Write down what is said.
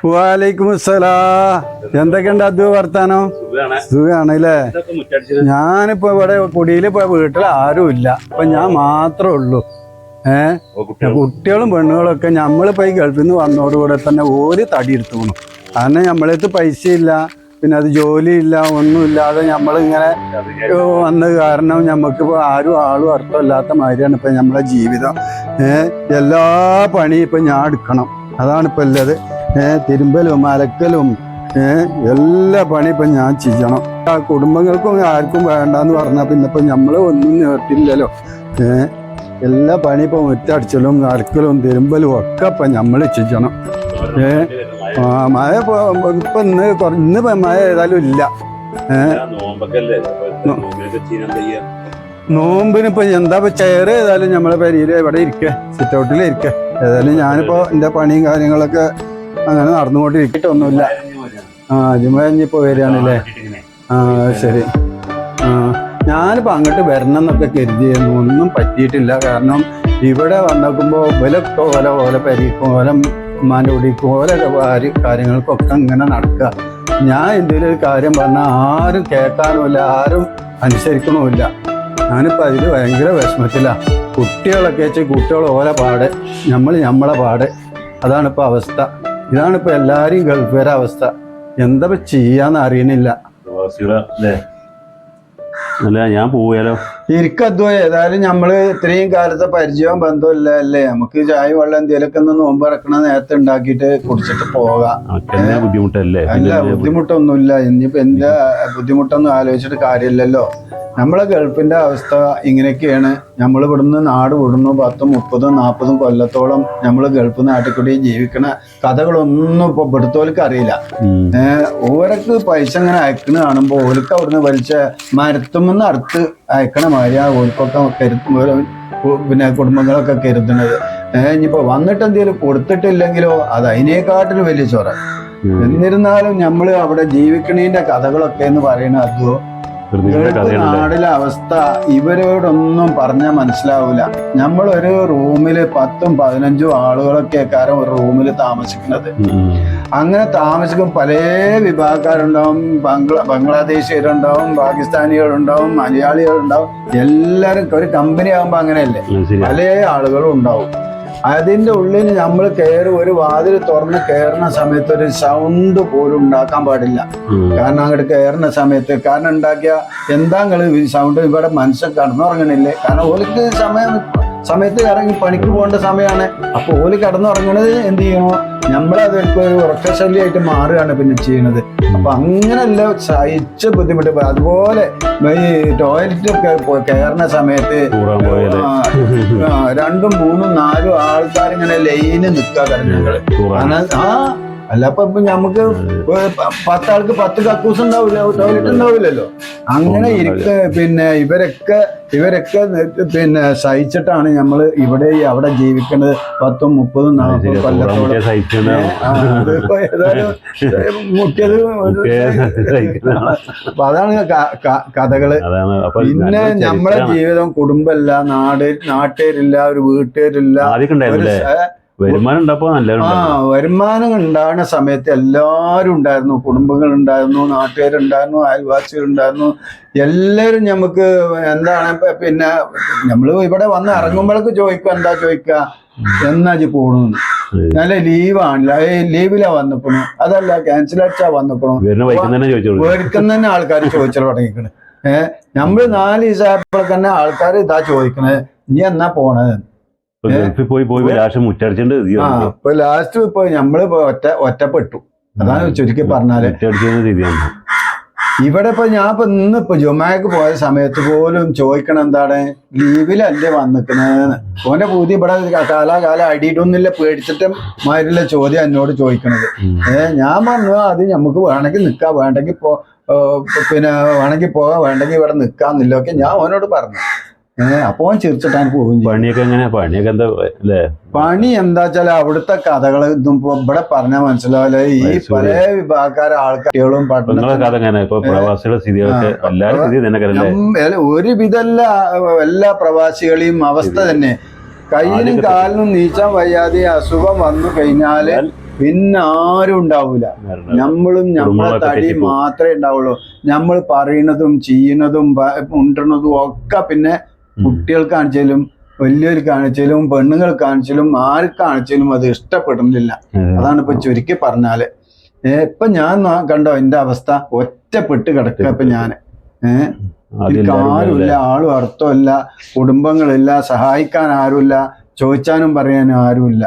വാലൈക്കും അസ്സലാം. എന്തൊക്കെയുണ്ട് അത് വർത്താനം? സുഖാണല്ലേ? ഞാനിപ്പോ ഇവിടെ കുടിയില് ഇപ്പൊ വീട്ടിൽ ആരും ഇല്ല, ഇപ്പൊ ഞാൻ മാത്രമേ ഉള്ളൂ. കുട്ടികളും പെണ്ണുങ്ങളും ഒക്കെ നമ്മളിപ്പോ ഈ ഗൾഫിൽ നിന്ന് വന്നതോടുകൂടെ തന്നെ ഒരു തടി എടുത്തു പോകണം. കാരണം നമ്മളടുത്ത് പൈസ ഇല്ല, പിന്നെ അത് ജോലിയില്ല, ഒന്നുമില്ലാതെ നമ്മളിങ്ങനെ വന്നത് കാരണം നമുക്കിപ്പോൾ ആളും അർത്ഥമില്ലാത്ത മാതിരിയാണ് ഇപ്പം നമ്മളെ ജീവിതം. എല്ലാ പണിയും ഇപ്പം ഞാൻ എടുക്കണം, അതാണ് ഇപ്പം ഉള്ളത്. തിരുമ്പലും അലക്കലും എല്ലാ പണിയും ഇപ്പം ഞാൻ ചെയ്യണം. ആ കുടുംബങ്ങൾക്കും ആർക്കും വേണ്ടാന്ന് പറഞ്ഞാൽ പിന്നെ ഇപ്പം നമ്മൾ ഒന്നും നേർട്ടില്ലല്ലോ. എല്ലാ പണിയും ഇപ്പം മുറ്റടിച്ചലും അലക്കലും തിരുമ്പലും ഒക്കെ ഇപ്പം നമ്മൾ ചെയ്യണം. മഴ ഇപ്പൊ ഇന്ന് മഴ ഏതായാലും ഇല്ല. നോമ്പിനിപ്പോ എന്താ ചെയർ ഏതായാലും നമ്മളെ പെരിയില് ഇവിടെ ഇരിക്കുക, സിറ്റ് ഔട്ടിൽ ഇരിക്കുക. ഏതായാലും ഞാനിപ്പോ എന്റെ പണിയും കാര്യങ്ങളൊക്കെ അങ്ങനെ നടന്നുകൊണ്ടിരിക്കട്ടൊന്നുമില്ല. ജുമ കഴിഞ്ഞിപ്പോ വരികയാണല്ലേ? ശരി. ഞാനിപ്പോ അങ്ങോട്ട് വരണം എന്നൊക്കെ കരുതിയിരുന്നു, ഒന്നും പറ്റിയിട്ടില്ല. കാരണം ഇവിടെ വന്നേക്കുമ്പോ വിലൊക്കെ ഓല പെരിക്കും ഓല ഉമ്മാൻ്റെ കൂടിക്കും ഓരോ കാര്യങ്ങൾക്കൊക്കെ ഇങ്ങനെ നടക്കുക. ഞാൻ എന്തെങ്കിലും ഒരു കാര്യം പറഞ്ഞാൽ ആരും കേൾക്കാനുമില്ല, ആരും അനുസരിക്കണമില്ല. ഞാനിപ്പോൾ അതിൽ ഭയങ്കര വിഷമത്തിലാണ്. കുട്ടികളൊക്കെ വെച്ച് കുട്ടികൾ ഓല പാട്, നമ്മളെ പാട്. അതാണിപ്പോൾ അവസ്ഥ. ഇതാണിപ്പോൾ എല്ലാവരെയും ഗൾഫുകാരെ അവസ്ഥ. എന്താ ചെയ്യാന്ന് അറിയണില്ല. അല്ല ഞാൻ പോയാലോ? ഇരിക്കദ്വോ ഏതായാലും നമ്മള് ഇത്രയും കാലത്തെ പരിചയവും ബന്ധവും ഇല്ല അല്ലേ? നമുക്ക് ചായ വെള്ളം എന്തെങ്കിലുമൊക്കെ ഒന്ന് നോമ്പ് ഇറക്കണ നേരത്തെ ഉണ്ടാക്കിയിട്ട് കുടിച്ചിട്ട് പോകാം. ബുദ്ധിമുട്ടല്ലേ? അല്ല, ബുദ്ധിമുട്ടൊന്നുമില്ല. ഇനിയിപ്പോ എന്താ ബുദ്ധിമുട്ടൊന്നും ആലോചിച്ചിട്ട് കാര്യമില്ലല്ലോ. നമ്മളെ ഗൾഫിന്റെ അവസ്ഥ ഇങ്ങനെയൊക്കെയാണ്. നമ്മൾ ഇവിടുന്ന് നാട് വിടുന്നു 10, 30, 40 കൊല്ലത്തോളം നമ്മൾ ഗൾഫ് നാട്ടിൽ കൂടി ജീവിക്കണ കഥകളൊന്നും ഇപ്പൊ ഇവിടുത്തോൽക്ക് അറിയില്ല. ഓരക്ക് പൈസ ഇങ്ങനെ അയക്കണ കാണുമ്പോ ഓർക്ക് അവിടുന്ന് വലിച്ച മരത്തുമെന്ന് അടുത്ത് അയക്കണ മാതിരിയാ ഓർക്കൊക്കെ പിന്നെ കുടുംബങ്ങളൊക്കെ കരുതുന്നത്. ഇനിയിപ്പോ വന്നിട്ട് എന്തെങ്കിലും കൊടുത്തിട്ടില്ലെങ്കിലോ അത് അതിനേക്കാട്ടിലും വലിയ ചൊറ. എന്നിരുന്നാലും നമ്മള് അവിടെ ജീവിക്കണേന്റെ കഥകളൊക്കെ എന്ന് പറയുന്നത് അതോ നാടിലെ അവസ്ഥ ഇവരോടൊന്നും പറഞ്ഞാൽ മനസ്സിലാവൂല. നമ്മളൊരു റൂമില് 10, 15 ആളുകളൊക്കെ കാരണം ഒരു റൂമിൽ താമസിക്കുന്നത്. അങ്ങനെ താമസിക്കും പല വിഭാഗക്കാരുണ്ടാവും. ബംഗ്ലാദേശികളുണ്ടാവും, പാകിസ്ഥാനികളുണ്ടാവും, മലയാളികളുണ്ടാവും. എല്ലാരും ഒരു കമ്പനി ആകുമ്പോ അങ്ങനെയല്ലേ, പല ആളുകളും ഉണ്ടാവും. അതിന്റെ ഉള്ളിൽ നമ്മൾ ഒരു വാതിൽ തുറന്ന് കയറുന്ന സമയത്ത് ഒരു സൗണ്ട് പോലും ഉണ്ടാക്കാൻ പാടില്ല. കാരണം അങ്ങോട്ട് കയറുന്ന സമയത്ത് കാരണം ഉണ്ടാക്കിയ എന്താ സൗണ്ട് ഇവിടെ മനുഷ്യൻ കടന്നുറങ്ങണില്ലേ? കാരണം ഓലിക്ക് സമയത്ത് ഇറങ്ങി പണിക്ക് പോകേണ്ട സമയമാണ്. അപ്പൊ ഓല് കടന്നുറങ്ങണത് എന്ത് ചെയ്യണോ, നമ്മളത് ഒരു ഉറക്കശല്യമായിട്ട് മാറുകയാണ് പിന്നെ ചെയ്യണത്. അപ്പൊ അങ്ങനെയല്ല സഹിച്ച ബുദ്ധിമുട്ട്. അതുപോലെ ഈ ടോയ്ലറ്റൊക്കെ കയറുന്ന സമയത്ത് 2, 3, 4 ആൾക്കാരിങ്ങനെ ലൈന് നിൽക്കുക കരഞ്ഞങ്ങള്. അല്ല അപ്പൊ നമുക്ക് 10 ആൾക്ക് 10 കക്കൂസ് ഉണ്ടാവില്ല, ടോയ്ലറ്റ് ഉണ്ടാവില്ലല്ലോ. അങ്ങനെ പിന്നെ ഇവരൊക്കെ പിന്നെ സഹിച്ചിട്ടാണ് നമ്മള് ഇവിടെ അവിടെ ജീവിക്കുന്നത് 10, 30, 40 കൊല്ലത്തോളം. ഏതായാലും മുട്ടിയത് അപ്പൊ അതാണ് കഥകള്. പിന്നെ നമ്മളെ ജീവിതം കുടുംബമില്ല, നാട്ടുകാരില്ല, ഒരു വീട്ടുകാരില്ല. വരുമാനം ഉണ്ടാകുന്ന സമയത്ത് എല്ലാവരും ഉണ്ടായിരുന്നു. കുടുംബങ്ങൾ ഉണ്ടായിരുന്നു, നാട്ടുകാരുണ്ടായിരുന്നു, അയൽവാസികളുണ്ടായിരുന്നു. എല്ലാവരും നമുക്ക് എന്താണ് പിന്നെ നമ്മള് ഇവിടെ വന്ന് ഇറങ്ങുമ്പോഴേക്ക് എന്താ ചോദിക്കുക, എന്നാ പോണെന്ന്. നല്ല ലീവാണല്ല, ലീവിലാ വന്നപ്പോണു, അതല്ല ക്യാൻസൽ അടിച്ചാ വന്നപ്പോണു, വേടിക്കുന്ന തന്നെ ആൾക്കാർ ചോദിച്ചാൽ തുടങ്ങിക്കണ്. നമ്മള് 4 ദിവസമായപ്പോഴൊക്കെ തന്നെ ആൾക്കാർ ഇതാ ചോദിക്കണേ, നീ എന്നാ പോണത്? ഇപ്പൊ ലാസ്റ്റ് ഇപ്പൊ നമ്മള് ഒറ്റപ്പെട്ടു. അതാണ് ചുരുക്കി പറഞ്ഞാല്. ഇവിടെ ഇപ്പൊ ഞാൻ ഇന്നിപ്പോ ജുമാക്ക് പോയ സമയത്ത് പോലും ചോദിക്കണം എന്താണ്, ലീവിലല്ലേ വന്നിക്കണെന്ന്. ഓന്റെ പൂതി ഇവിടെ കാലാകാലം അടിയിട്ടൊന്നുമില്ല, പേടിച്ചിട്ട് മാതിരിയുള്ള ചോദ്യം എന്നോട് ചോദിക്കണത്. ഞാൻ പറഞ്ഞു അത് നമുക്ക് വേണമെങ്കിൽ നിക്കാം, വേണ്ടെങ്കിൽ പിന്നെ വേണമെങ്കിൽ പോകാം, വേണ്ടെങ്കിൽ ഇവിടെ നിക്കാന്നില്ലൊക്കെ ഞാൻ ഓനോട് പറഞ്ഞു. അപ്പൊ ചിരിച്ചിട്ടാണ് പോകും. പണി എന്താ വെച്ചാല് അവിടുത്തെ കഥകൾ ഇതും ഇവിടെ പറഞ്ഞാൽ മനസ്സിലാവില്ല. ഈ പല വിഭാഗക്കാരെ ആൾക്കാരും ഒരുവിധ എല്ലാ പ്രവാസികളെയും അവസ്ഥ തന്നെ. കയ്യിനും കാലിനും നീച്ചാൻ വയ്യാതെ അസുഖം വന്നു കഴിഞ്ഞാല് പിന്നെ ആരും ഉണ്ടാവൂല. നമ്മളും നമ്മളെ തടി മാത്രമേ ഉണ്ടാവുള്ളൂ. നമ്മൾ പറയണതും ചെയ്യണതും ഉണ്ടണതും ഒക്കെ പിന്നെ കുട്ടികൾക്ക് കാണിച്ചാലും വലിയവർക്ക് കാണിച്ചാലും പെണ്ണുങ്ങൾ കാണിച്ചാലും ആർക്ക് കാണിച്ചാലും അത് ഇഷ്ടപ്പെടുന്നില്ല. അതാണ് ഇപ്പൊ ചുരുക്കി പറഞ്ഞാല്. ഇപ്പൊ ഞാൻ കണ്ടോ എന്റെ അവസ്ഥ, ഒറ്റപ്പെട്ട് കിടക്കുക. ഇപ്പൊ ഞാന് എനിക്ക് ആരുമില്ല, ആളും അർത്ഥമില്ല, കുടുംബങ്ങളില്ല, സഹായിക്കാൻ ആരുമില്ല, ചോദിച്ചാനും പറയാനും ആരുമില്ല.